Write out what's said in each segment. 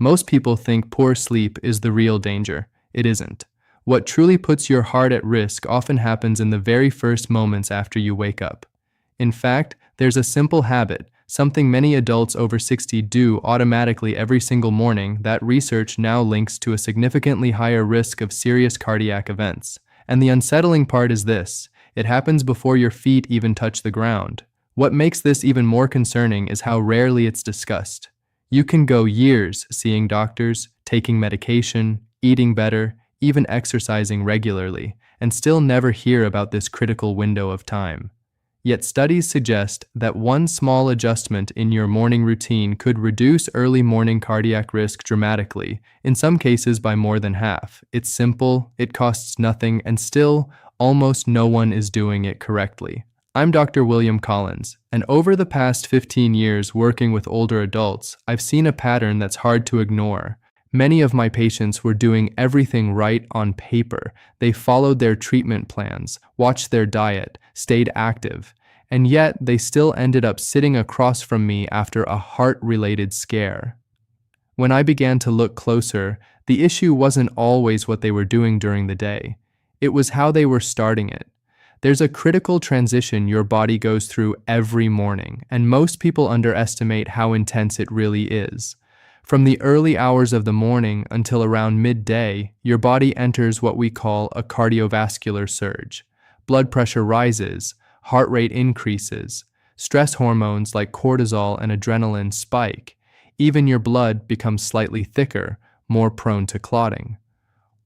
Most people think poor sleep is the real danger. It isn't. What truly puts your heart at risk often happens in the very first moments after you wake up. In fact, there's a simple habit, something many adults over 60 do automatically every single morning, that research now links to a significantly higher risk of serious cardiac events. And the unsettling part is this: it happens before your feet even touch the ground. What makes this even more concerning is how rarely it's discussed. You can go years seeing doctors, taking medication, eating better, even exercising regularly, and still never hear about this critical window of time. Yet studies suggest that one small adjustment in your morning routine could reduce early morning cardiac risk dramatically, in some cases by more than half. It's simple, it costs nothing, and still, almost no one is doing it correctly. I'm Dr. William Collins, and over the past 15 years working with older adults, I've seen a pattern that's hard to ignore. Many of my patients were doing everything right on paper. They followed their treatment plans, watched their diet, stayed active, and yet they still ended up sitting across from me after a heart-related scare. When I began to look closer, the issue wasn't always what they were doing during the day. It was how they were starting it. There's a critical transition your body goes through every morning, and most people underestimate how intense it really is. From the early hours of the morning until around midday, your body enters what we call a cardiovascular surge. Blood pressure rises, heart rate increases, stress hormones like cortisol and adrenaline spike. Even your blood becomes slightly thicker, more prone to clotting.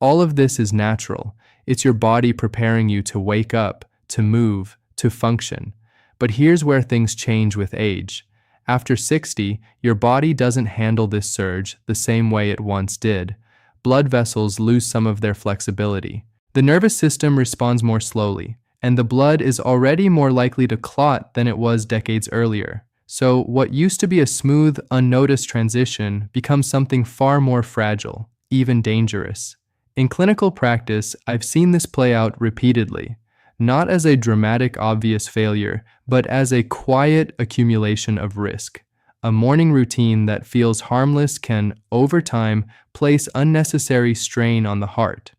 All of this is natural. It's your body preparing you to wake up, to move, to function. But here's where things change with age. After 60, your body doesn't handle this surge the same way it once did. Blood vessels lose some of their flexibility. The nervous system responds more slowly, and the blood is already more likely to clot than it was decades earlier. So what used to be a smooth, unnoticed transition becomes something far more fragile, even dangerous. In clinical practice, I've seen this play out repeatedly, not as a dramatic, obvious failure, but as a quiet accumulation of risk. A morning routine that feels harmless can, over time, place unnecessary strain on the heart.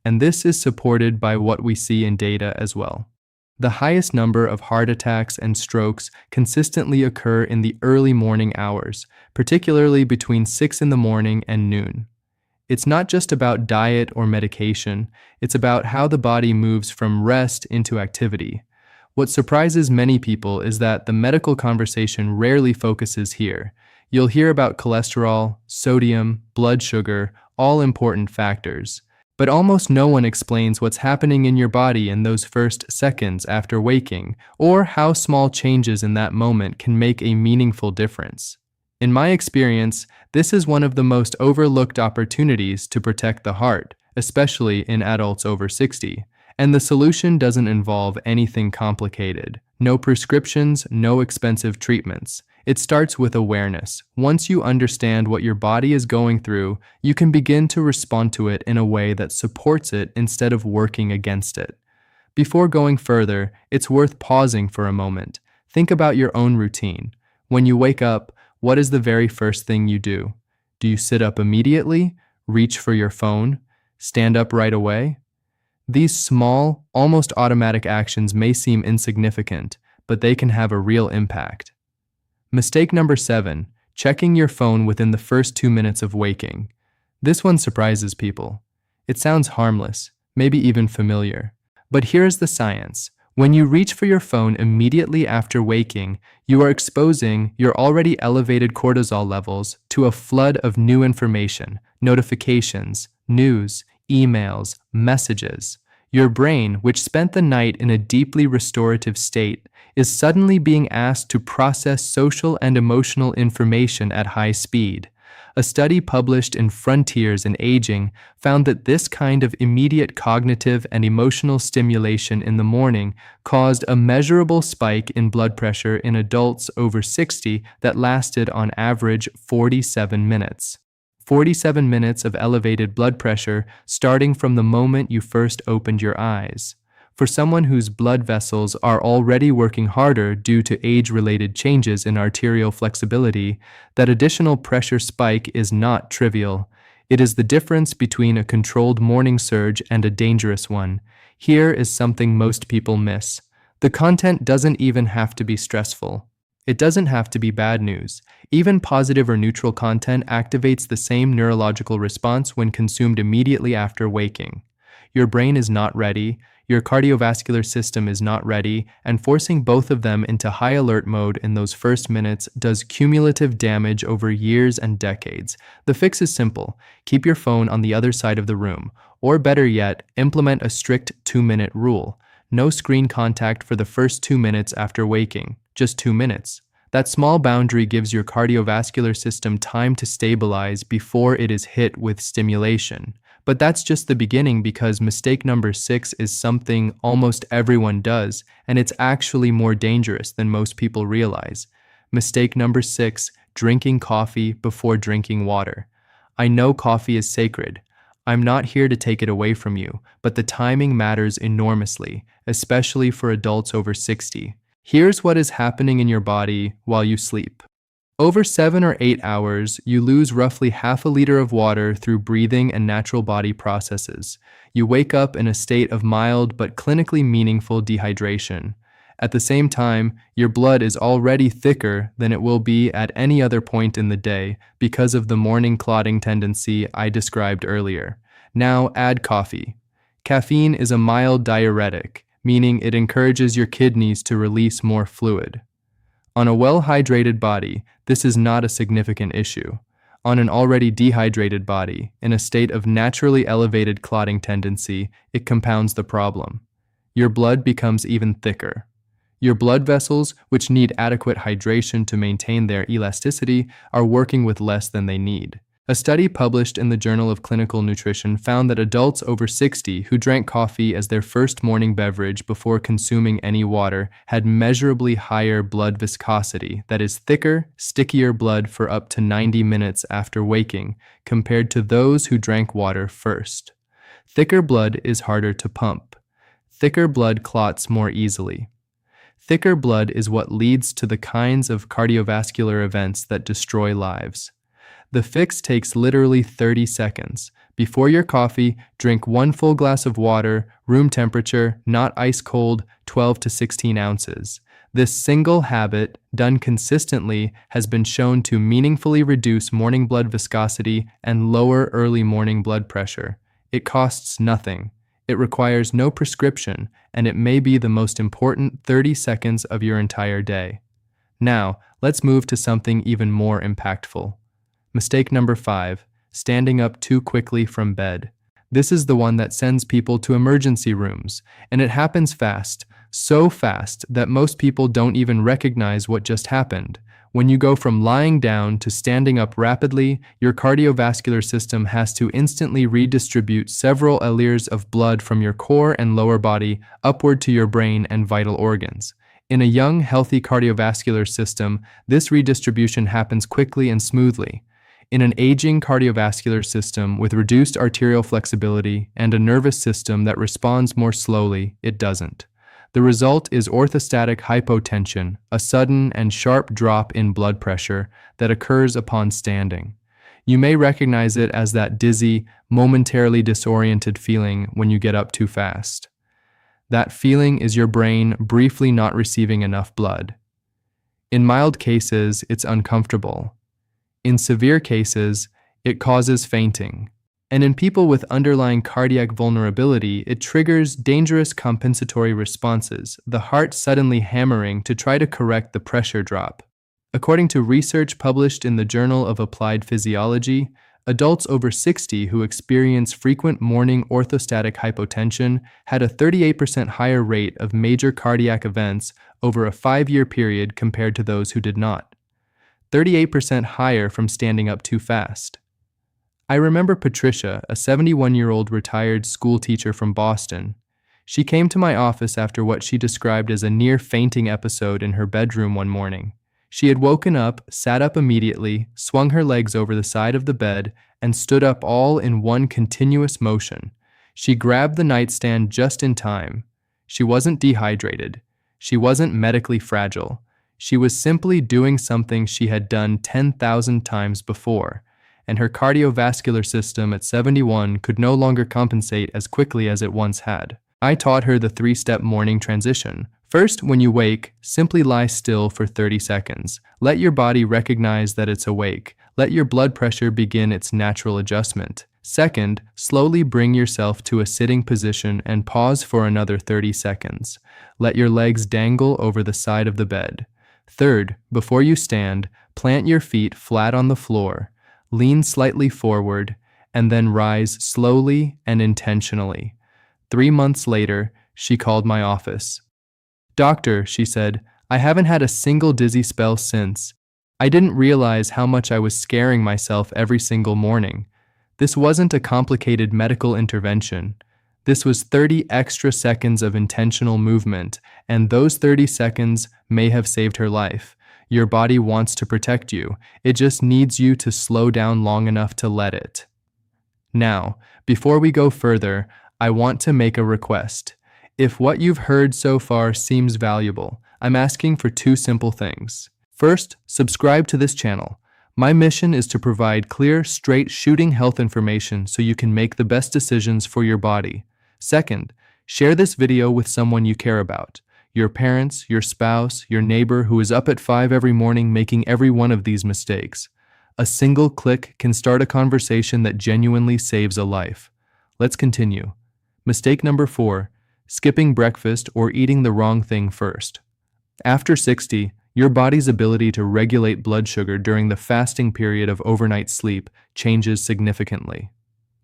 And this is supported by what we see in data as well. The highest number of heart attacks and strokes consistently occur in the early morning hours, particularly between 6 in the morning and noon. It's not just about diet or medication, it's about how the body moves from rest into activity. What surprises many people is that the medical conversation rarely focuses here. You'll hear about cholesterol, sodium, blood sugar, all important factors. But almost no one explains what's happening in your body in those first seconds after waking, or how small changes in that moment can make a meaningful difference. In my experience, this is one of the most overlooked opportunities to protect the heart, especially in adults over 60. And the solution doesn't involve anything complicated. No prescriptions, no expensive treatments. It starts with awareness. Once you understand what your body is going through, you can begin to respond to it in a way that supports it instead of working against it. Before going further, it's worth pausing for a moment. Think about your own routine. When you wake up, what is the very first thing you do? Do you sit up immediately? Reach for your phone? Stand up right away? These small, almost automatic actions may seem insignificant, but they can have a real impact. Mistake number 7, checking your phone within the first 2 minutes of waking. This one surprises people. It sounds harmless, maybe even familiar. But here's the science. When you reach for your phone immediately after waking, you are exposing your already elevated cortisol levels to a flood of new information, notifications, news, emails, messages. Your brain, which spent the night in a deeply restorative state, is suddenly being asked to process social and emotional information at high speed. A study published in Frontiers in Aging found that this kind of immediate cognitive and emotional stimulation in the morning caused a measurable spike in blood pressure in adults over 60 that lasted on average 47 minutes. 47 minutes of elevated blood pressure starting from the moment you first opened your eyes. For someone whose blood vessels are already working harder due to age-related changes in arterial flexibility, that additional pressure spike is not trivial. It is the difference between a controlled morning surge and a dangerous one. Here is something most people miss. The content doesn't even have to be stressful. It doesn't have to be bad news. Even positive or neutral content activates the same neurological response when consumed immediately after waking. Your brain is not ready, your cardiovascular system is not ready, and forcing both of them into high alert mode in those first minutes does cumulative damage over years and decades. The fix is simple. Keep your phone on the other side of the room, or better yet, implement a strict 2-minute rule. No screen contact for the first 2 minutes after waking, just 2 minutes. That small boundary gives your cardiovascular system time to stabilize before it is hit with stimulation. But that's just the beginning, because mistake number 6 is something almost everyone does, and it's actually more dangerous than most people realize. Mistake number 6, drinking coffee before drinking water. I know coffee is sacred. I'm not here to take it away from you, but the timing matters enormously, especially for adults over 60. Here's what is happening in your body while you sleep. Over 7 or 8 hours, you lose roughly half a liter of water through breathing and natural body processes. You wake up in a state of mild but clinically meaningful dehydration. At the same time, your blood is already thicker than it will be at any other point in the day because of the morning clotting tendency I described earlier. Now add coffee. Caffeine is a mild diuretic, meaning it encourages your kidneys to release more fluid. On a well-hydrated body, this is not a significant issue. On an already dehydrated body, in a state of naturally elevated clotting tendency, it compounds the problem. Your blood becomes even thicker. Your blood vessels, which need adequate hydration to maintain their elasticity, are working with less than they need. A study published in the Journal of Clinical Nutrition found that adults over 60 who drank coffee as their first morning beverage before consuming any water had measurably higher blood viscosity, that is, thicker, stickier blood for up to 90 minutes after waking, compared to those who drank water first. Thicker blood is harder to pump. Thicker blood clots more easily. Thicker blood is what leads to the kinds of cardiovascular events that destroy lives. The fix takes literally 30 seconds. Before your coffee, drink 1 full glass of water, room temperature, not ice cold, 12 to 16 ounces. This single habit, done consistently, has been shown to meaningfully reduce morning blood viscosity and lower early morning blood pressure. It costs nothing. It requires no prescription, and it may be the most important 30 seconds of your entire day. Now, let's move to something even more impactful. Mistake number 5, standing up too quickly from bed. This is the one that sends people to emergency rooms, and it happens fast, so fast that most people don't even recognize what just happened. When you go from lying down to standing up rapidly, your cardiovascular system has to instantly redistribute several liters of blood from your core and lower body upward to your brain and vital organs. In a young, healthy cardiovascular system, this redistribution happens quickly and smoothly. In an aging cardiovascular system with reduced arterial flexibility and a nervous system that responds more slowly, it doesn't. The result is orthostatic hypotension, a sudden and sharp drop in blood pressure that occurs upon standing. You may recognize it as that dizzy, momentarily disoriented feeling when you get up too fast. That feeling is your brain briefly not receiving enough blood. In mild cases, it's uncomfortable. In severe cases, it causes fainting. And in people with underlying cardiac vulnerability, it triggers dangerous compensatory responses, the heart suddenly hammering to try to correct the pressure drop. According to research published in the Journal of Applied Physiology, adults over 60 who experience frequent morning orthostatic hypotension had a 38% higher rate of major cardiac events over a 5-year period compared to those who did not. 38% higher from standing up too fast. I remember Patricia, a 71-year-old retired school teacher from Boston. She came to my office after what she described as a near-fainting episode in her bedroom one morning. She had woken up, sat up immediately, swung her legs over the side of the bed, and stood up all in one continuous motion. She grabbed the nightstand just in time. She wasn't dehydrated. She wasn't medically fragile. She was simply doing something she had done 10,000 times before, and her cardiovascular system at 71 could no longer compensate as quickly as it once had. I taught her the 3-step morning transition. First, when you wake, simply lie still for 30 seconds. Let your body recognize that it's awake. Let your blood pressure begin its natural adjustment. Second, slowly bring yourself to a sitting position and pause for another 30 seconds. Let your legs dangle over the side of the bed. Third, before you stand, plant your feet flat on the floor, lean slightly forward, and then rise slowly and intentionally. 3 months later, she called my office. "Doctor," she said, "I haven't had a single dizzy spell since. I didn't realize how much I was scaring myself every single morning. This wasn't a complicated medical intervention. This was 30 extra seconds of intentional movement, and those 30 seconds may have saved her life. Your body wants to protect you. It just needs you to slow down long enough to let it." Now, before we go further, I want to make a request. If what you've heard so far seems valuable, I'm asking for 2 simple things. First, subscribe to this channel. My mission is to provide clear, straight-shooting health information so you can make the best decisions for your body. Second, share this video with someone you care about. Your parents, your spouse, your neighbor who is up at 5 every morning making every one of these mistakes. A single click can start a conversation that genuinely saves a life. Let's continue. Mistake number 4, skipping breakfast or eating the wrong thing first. After 60, your body's ability to regulate blood sugar during the fasting period of overnight sleep changes significantly.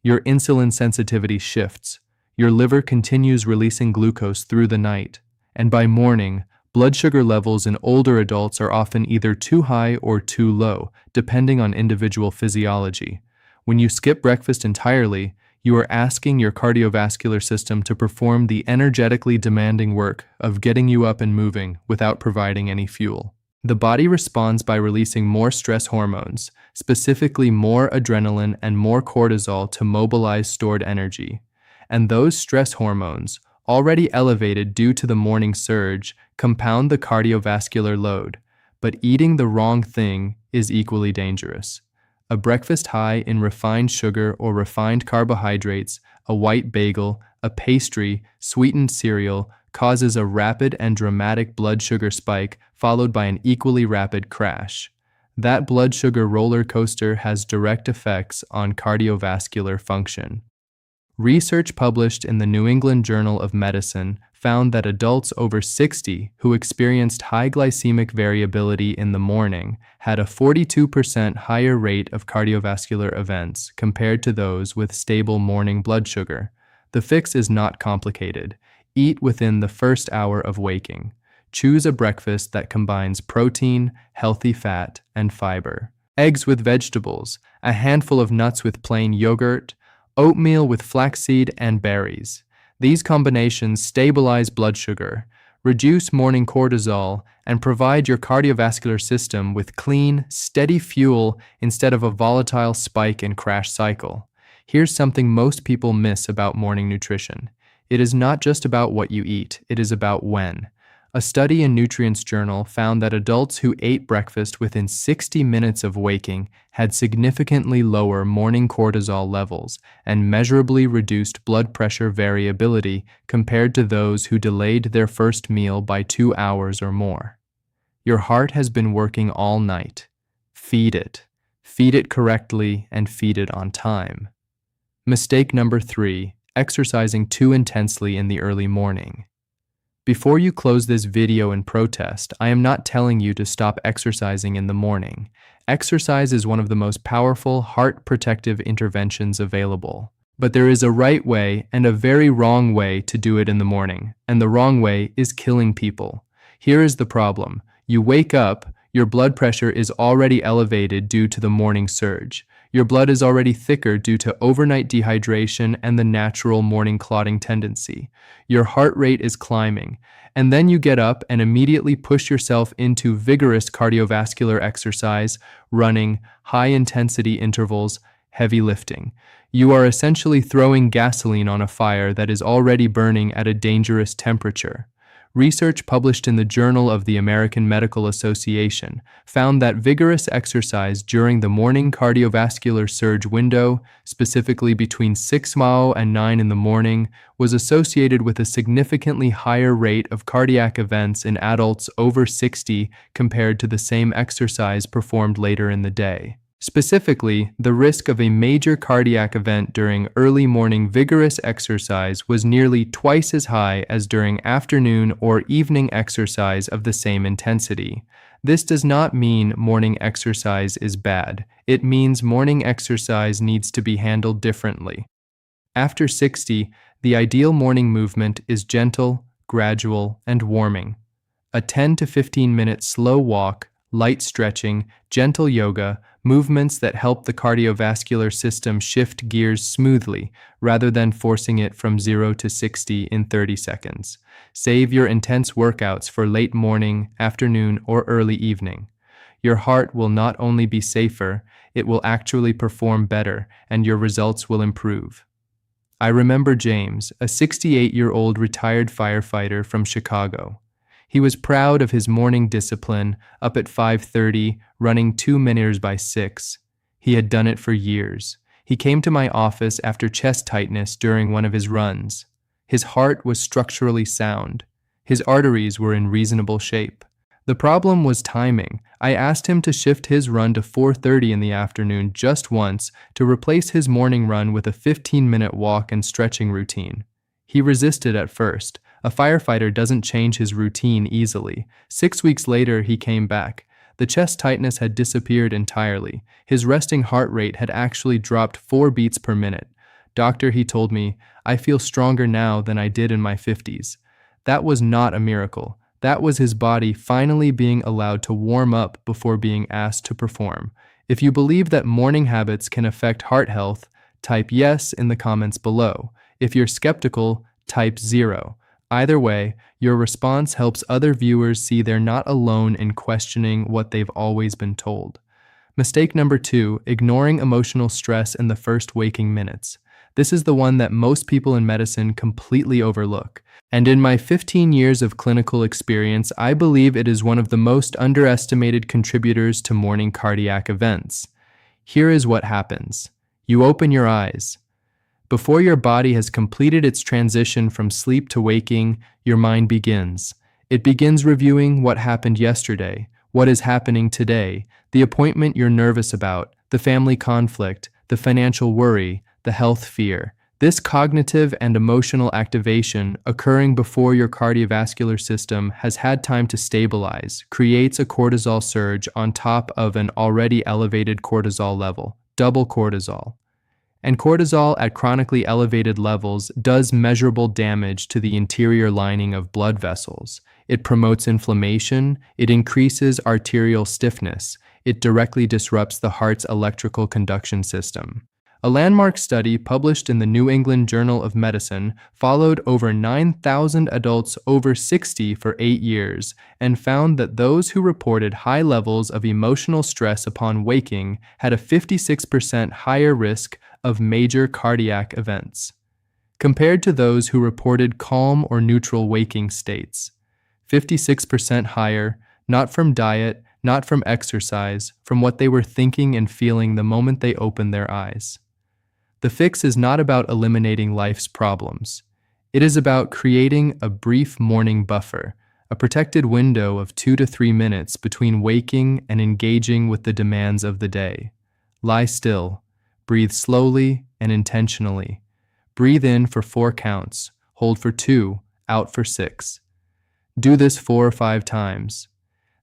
Your insulin sensitivity shifts. Your liver continues releasing glucose through the night, and by morning, blood sugar levels in older adults are often either too high or too low, depending on individual physiology. When you skip breakfast entirely, you are asking your cardiovascular system to perform the energetically demanding work of getting you up and moving without providing any fuel. The body responds by releasing more stress hormones, specifically more adrenaline and more cortisol to mobilize stored energy. And those stress hormones, already elevated due to the morning surge, compound the cardiovascular load. But eating the wrong thing is equally dangerous. A breakfast high in refined sugar or refined carbohydrates, a white bagel, a pastry, sweetened cereal, causes a rapid and dramatic blood sugar spike followed by an equally rapid crash. That blood sugar roller coaster has direct effects on cardiovascular function. Research published in the New England Journal of Medicine found that adults over 60 who experienced high glycemic variability in the morning had a 42% higher rate of cardiovascular events compared to those with stable morning blood sugar. The fix is not complicated. Eat within the first hour of waking. Choose a breakfast that combines protein, healthy fat, and fiber. Eggs with vegetables, a handful of nuts with plain yogurt, oatmeal with flaxseed and berries. These combinations stabilize blood sugar, reduce morning cortisol, and provide your cardiovascular system with clean, steady fuel instead of a volatile spike and crash cycle. Here's something most people miss about morning nutrition. It is not just about what you eat, it is about when. A study in Nutrients Journal found that adults who ate breakfast within 60 minutes of waking had significantly lower morning cortisol levels and measurably reduced blood pressure variability compared to those who delayed their first meal by 2 hours or more. Your heart has been working all night. Feed it. Feed it correctly and feed it on time. Mistake number 3, exercising too intensely in the early morning. Before you close this video in protest, I am not telling you to stop exercising in the morning. Exercise is one of the most powerful heart protective interventions available. But there is a right way and a very wrong way to do it in the morning, and the wrong way is killing people. Here is the problem. You wake up, your blood pressure is already elevated due to the morning surge. Your blood is already thicker due to overnight dehydration and the natural morning clotting tendency. Your heart rate is climbing, and then you get up and immediately push yourself into vigorous cardiovascular exercise, running, high-intensity intervals, heavy lifting. You are essentially throwing gasoline on a fire that is already burning at a dangerous temperature. Research published in the Journal of the American Medical Association found that vigorous exercise during the morning cardiovascular surge window, specifically between 6 and 9 in the morning, was associated with a significantly higher rate of cardiac events in adults over 60 compared to the same exercise performed later in the day. Specifically, the risk of a major cardiac event during early morning vigorous exercise was nearly twice as high as during afternoon or evening exercise of the same intensity. This does not mean morning exercise is bad. It means morning exercise needs to be handled differently. After 60, the ideal morning movement is gentle, gradual, and warming. A 10 to 15 minute slow walk, light stretching, gentle yoga, movements that help the cardiovascular system shift gears smoothly rather than forcing it from 0 to 60 in 30 seconds. Save your intense workouts for late morning, afternoon, or early evening. Your heart will not only be safer, it will actually perform better, and your results will improve. I remember James, a 68-year-old retired firefighter from Chicago. He was proud of his morning discipline, up at 5:30, running 2 meters by 6. He had done it for years. He came to my office after chest tightness during one of his runs. His heart was structurally sound. His arteries were in reasonable shape. The problem was timing. I asked him to shift his run to 4:30 in the afternoon just once to replace his morning run with a 15-minute walk and stretching routine. He resisted at first. A firefighter doesn't change his routine easily. 6 weeks later, he came back. The chest tightness had disappeared entirely. His resting heart rate had actually dropped 4 beats per minute. "Doctor," he told me, "I feel stronger now than I did in my 50s. That was not a miracle. That was his body finally being allowed to warm up before being asked to perform. If you believe that morning habits can affect heart health, type yes in the comments below. If you're skeptical, type 0. Either way, your response helps other viewers see they're not alone in questioning what they've always been told. Mistake number 2, ignoring emotional stress in the first waking minutes. This is the one that most people in medicine completely overlook. And in my 15 years of clinical experience, I believe it is one of the most underestimated contributors to morning cardiac events. Here is what happens. You open your eyes. Before your body has completed its transition from sleep to waking, your mind begins. It begins reviewing what happened yesterday, what is happening today, the appointment you're nervous about, the family conflict, the financial worry, the health fear. This cognitive and emotional activation, occurring before your cardiovascular system has had time to stabilize, creates a cortisol surge on top of an already elevated cortisol level, double cortisol. And cortisol at chronically elevated levels does measurable damage to the interior lining of blood vessels. It promotes inflammation, it increases arterial stiffness, it directly disrupts the heart's electrical conduction system. A landmark study published in the New England Journal of Medicine followed over 9,000 adults over 60 for 8 years and found that those who reported high levels of emotional stress upon waking had a 56% higher risk of major cardiac events, compared to those who reported calm or neutral waking states. 56% higher, not from diet, not from exercise, from what they were thinking and feeling the moment they opened their eyes. The fix is not about eliminating life's problems. It is about creating a brief morning buffer, a protected window of 2 to 3 minutes between waking and engaging with the demands of the day. Lie still. Breathe slowly and intentionally. Breathe in for 4 counts, hold for 2, out for 6. Do this 4 or 5 times.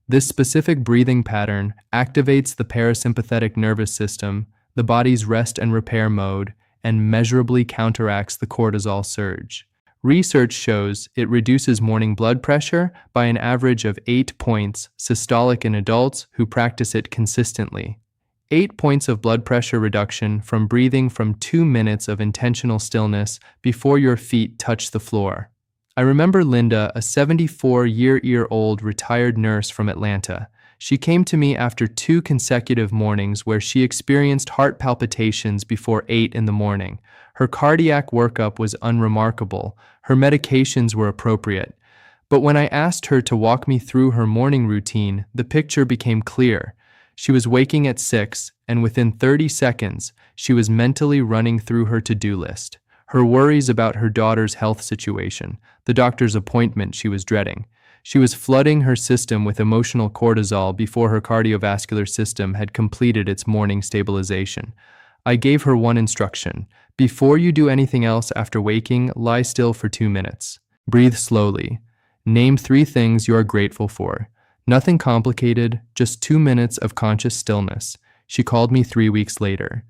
This specific breathing pattern activates the parasympathetic nervous system, the body's rest and repair mode, and measurably counteracts the cortisol surge. Research shows it reduces morning blood pressure by an average of 8 points systolic in adults who practice it consistently. 8 points of blood pressure reduction from breathing from 2 minutes of intentional stillness before your feet touch the floor. I remember Linda, a 74-year-old retired nurse from Atlanta. She came to me after 2 consecutive mornings where she experienced heart palpitations before 8 in the morning. Her cardiac workup was unremarkable. Her medications were appropriate. But when I asked her to walk me through her morning routine, the picture became clear. She was waking at 6, and within 30 seconds, she was mentally running through her to-do list. Her worries about her daughter's health situation, the doctor's appointment she was dreading. She was flooding her system with emotional cortisol before her cardiovascular system had completed its morning stabilization. I gave her one instruction. Before you do anything else after waking, lie still for 2 minutes. Breathe slowly. Name 3 things you are grateful for. Nothing complicated, just 2 minutes of conscious stillness. She called me 3 weeks later.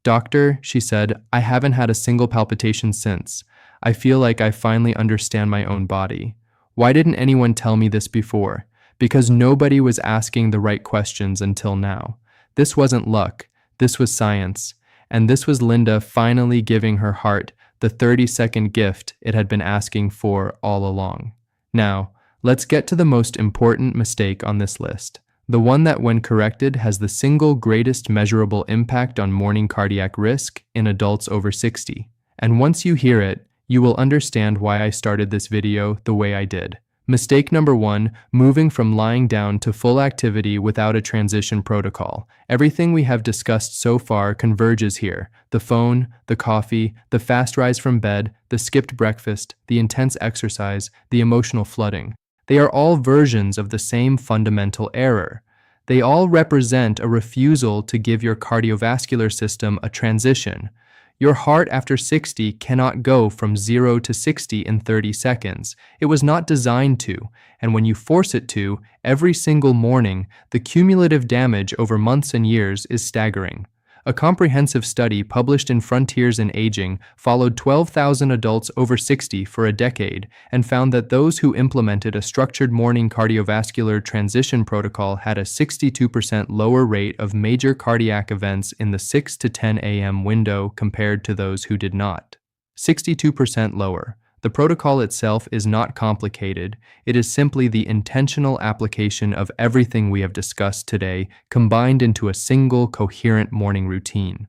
"Doctor," she said, "I haven't had a single palpitation since. I feel like I finally understand my own body. Why didn't anyone tell me this before? Because nobody was asking the right questions until now. This wasn't luck. This was science. And this was Linda finally giving her heart the 30-second gift it had been asking for all along." Now, let's get to the most important mistake on this list. The one that, when corrected, has the single greatest measurable impact on morning cardiac risk in adults over 60. And once you hear it, you will understand why I started this video the way I did. Mistake number 1, moving from lying down to full activity without a transition protocol. Everything we have discussed so far converges here. The phone, the coffee, the fast rise from bed, the skipped breakfast, the intense exercise, the emotional flooding. They are all versions of the same fundamental error. They all represent a refusal to give your cardiovascular system a transition. Your heart after 60 cannot go from 0 to 60 in 30 seconds. It was not designed to, and when you force it to, every single morning, the cumulative damage over months and years is staggering. A comprehensive study published in Frontiers in Aging followed 12,000 adults over 60 for a decade and found that those who implemented a structured morning cardiovascular transition protocol had a 62% lower rate of major cardiac events in the 6 to 10 a.m. window compared to those who did not. 62% lower. The protocol itself is not complicated. It is simply the intentional application of everything we have discussed today combined into a single coherent morning routine.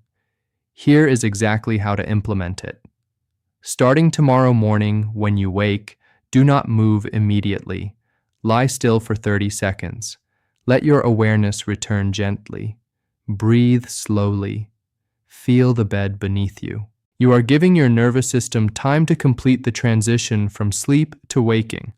Here is exactly how to implement it. Starting tomorrow morning, when you wake, do not move immediately. Lie still for 30 seconds. Let your awareness return gently. Breathe slowly. Feel the bed beneath you. You are giving your nervous system time to complete the transition from sleep to waking.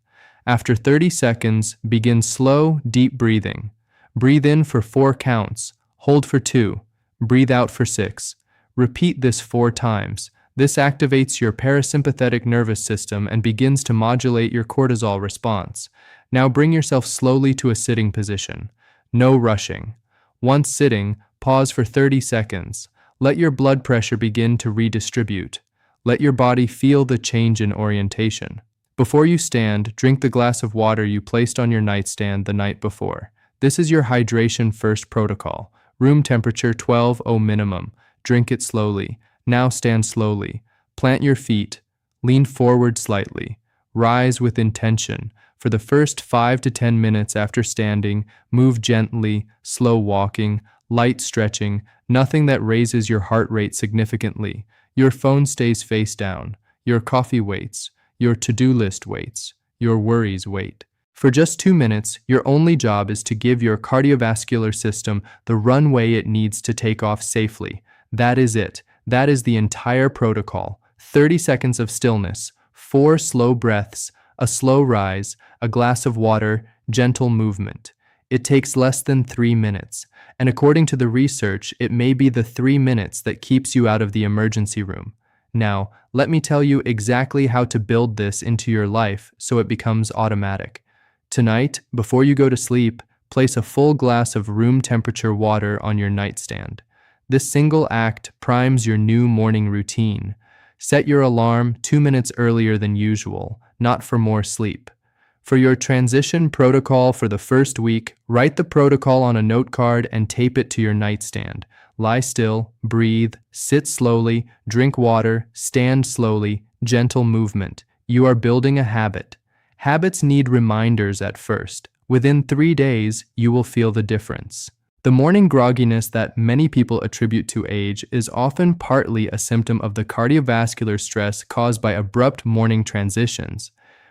After 30 seconds, begin slow, deep breathing. Breathe in for 4 counts. Hold for 2. Breathe out for 6. Repeat this 4 times. This activates your parasympathetic nervous system and begins to modulate your cortisol response. Now bring yourself slowly to a sitting position. No rushing. Once sitting, pause for 30 seconds. Let your blood pressure begin to redistribute. Let your body feel the change in orientation. Before you stand, drink the glass of water you placed on your nightstand the night before. This is your hydration first protocol. Room temperature 12°C minimum. Drink it slowly. Now stand slowly. Plant your feet. Lean forward slightly. Rise with intention. For the first 5 to 10 minutes after standing, move gently, slow walking, light stretching, nothing that raises your heart rate significantly. Your phone stays face down. Your coffee waits. Your to-do list waits. Your worries wait. For just 2 minutes, your only job is to give your cardiovascular system the runway it needs to take off safely. That is it. That is the entire protocol. 30 seconds of stillness, 4 slow breaths, a slow rise, a glass of water, gentle movement. It takes less than 3 minutes, and according to the research, it may be the 3 minutes that keeps you out of the emergency room. Now, let me tell you exactly how to build this into your life so it becomes automatic. Tonight, before you go to sleep, place a full glass of room temperature water on your nightstand. This single act primes your new morning routine. Set your alarm 2 minutes earlier than usual, not for more sleep. For your transition protocol for the first week, write the protocol on a note card and tape it to your nightstand. Lie still, breathe, sit slowly, drink water, stand slowly, gentle movement. You are building a habit. Habits need reminders at first. Within 3 days, you will feel the difference. The morning grogginess that many people attribute to age is often partly a symptom of the cardiovascular stress caused by abrupt morning transitions.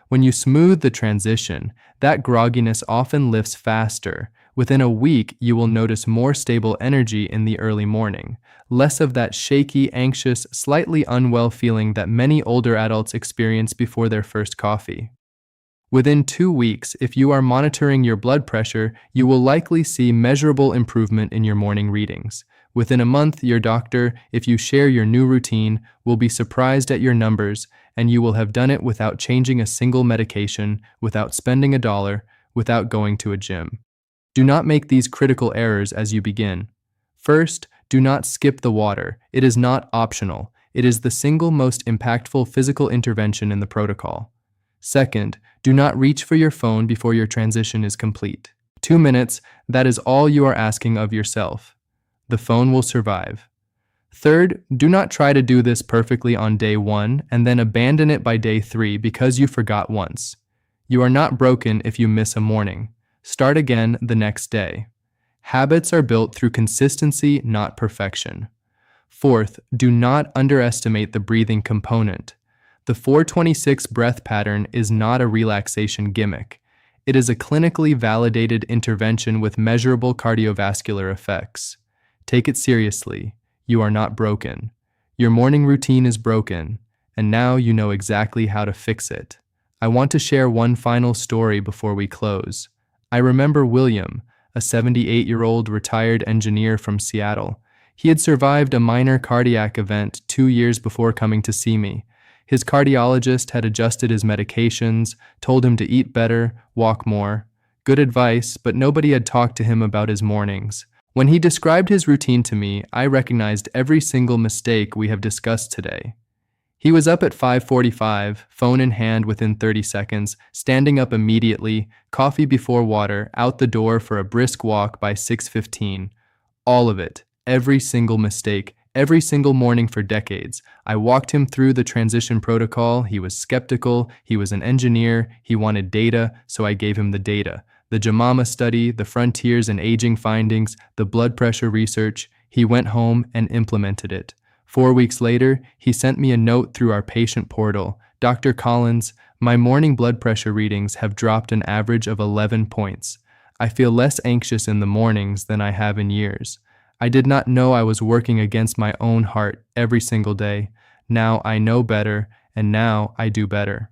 When you smooth the transition, that grogginess often lifts faster. Within a week, you will notice more stable energy in the early morning, less of that shaky, anxious, slightly unwell feeling that many older adults experience before their first coffee. Within 2 weeks, if you are monitoring your blood pressure, you will likely see measurable improvement in your morning readings. Within a month, your doctor, if you share your new routine, will be surprised at your numbers, and you will have done it without changing a single medication, without spending $1, without going to a gym. Do not make these critical errors as you begin. First, do not skip the water. It is not optional. It is the single most impactful physical intervention in the protocol. Second, do not reach for your phone before your transition is complete. 2 minutes, that is all you are asking of yourself. The phone will survive. Third, do not try to do this perfectly on day 1 and then abandon it by day 3 because you forgot once. You are not broken if you miss a morning. Start again the next day. Habits are built through consistency, not perfection. Fourth, do not underestimate the breathing component. The 426 breath pattern is not a relaxation gimmick. It is a clinically validated intervention with measurable cardiovascular effects. Take it seriously. You are not broken. Your morning routine is broken, and now you know exactly how to fix it. I want to share one final story before we close. I remember William, a 78-year-old retired engineer from Seattle. He had survived a minor cardiac event 2 years before coming to see me. His cardiologist had adjusted his medications, told him to eat better, walk more. Good advice, but nobody had talked to him about his mornings. When he described his routine to me, I recognized every single mistake we have discussed today. He was up at 5:45, phone in hand within 30 seconds, standing up immediately, coffee before water, out the door for a brisk walk by 6:15. All of it, every single mistake, every single morning for decades. I walked him through the transition protocol. He was skeptical. He was an engineer. He wanted data, so I gave him the data. The JAMAMA study, the frontiers in aging findings, the blood pressure research. He went home and implemented it. 4 weeks later, he sent me a note through our patient portal. Dr. Collins, my morning blood pressure readings have dropped an average of 11 points. I feel less anxious in the mornings than I have in years. I did not know I was working against my own heart every single day. Now I know better, and now I do better.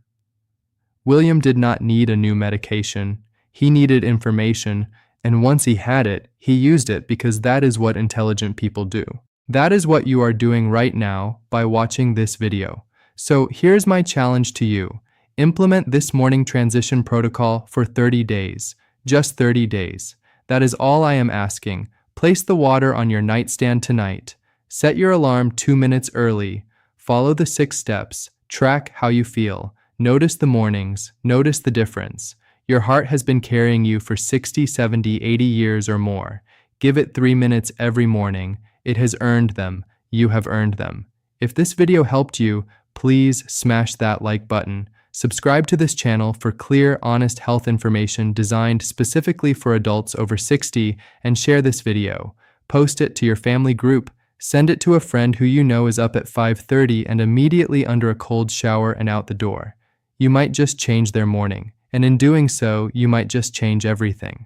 William did not need a new medication. He needed information, and once he had it, he used it because that is what intelligent people do. That is what you are doing right now by watching this video. So here's my challenge to you. Implement this morning transition protocol for 30 days. Just 30 days. That is all I am asking. Place the water on your nightstand tonight. Set your alarm 2 minutes early. Follow the 6 steps. Track how you feel. Notice the mornings. Notice the difference. Your heart has been carrying you for 60, 70, 80 years or more. Give it 3 minutes every morning. It has earned them. You have earned them. If this video helped you, please smash that like button. Subscribe to this channel for clear, honest health information designed specifically for adults over 60 and share this video. Post it to your family group. Send it to a friend who you know is up at 5:30 and immediately under a cold shower and out the door. You might just change their morning, and in doing so, you might just change everything.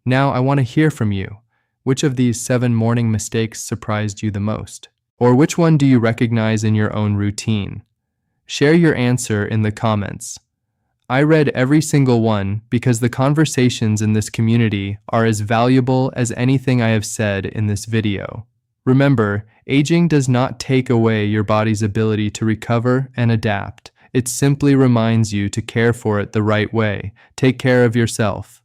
Now I want to hear from you. Which of these 7 morning mistakes surprised you the most? Or which one do you recognize in your own routine? Share your answer in the comments. I read every single one because the conversations in this community are as valuable as anything I have said in this video. Remember, aging does not take away your body's ability to recover and adapt. It simply reminds you to care for it the right way. Take care of yourself.